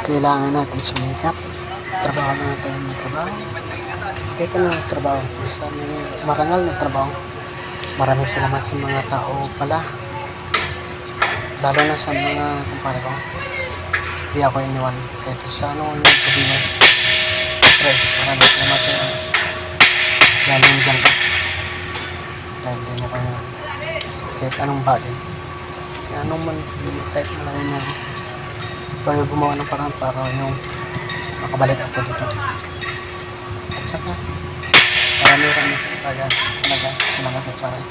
kailangan natin sumikap. Trabaho na natin ng trabaho. Kahit anong trabaho, basta may marangal na trabaho. Maraming salamat sa mga tao pala. Lalo na sa mga kumpare ko. Hindi ako iniwan. Kahit sa ano yung sabihin. Pre, maraming salamat sa lalo yung dyan ka. Dahil hindi mo kayo kahit anong bagay. Anong man, kahit malaki na bago gumawa ng parang para yung makabalik ako dito. At saka, marami sa talaga, salamat sa parang.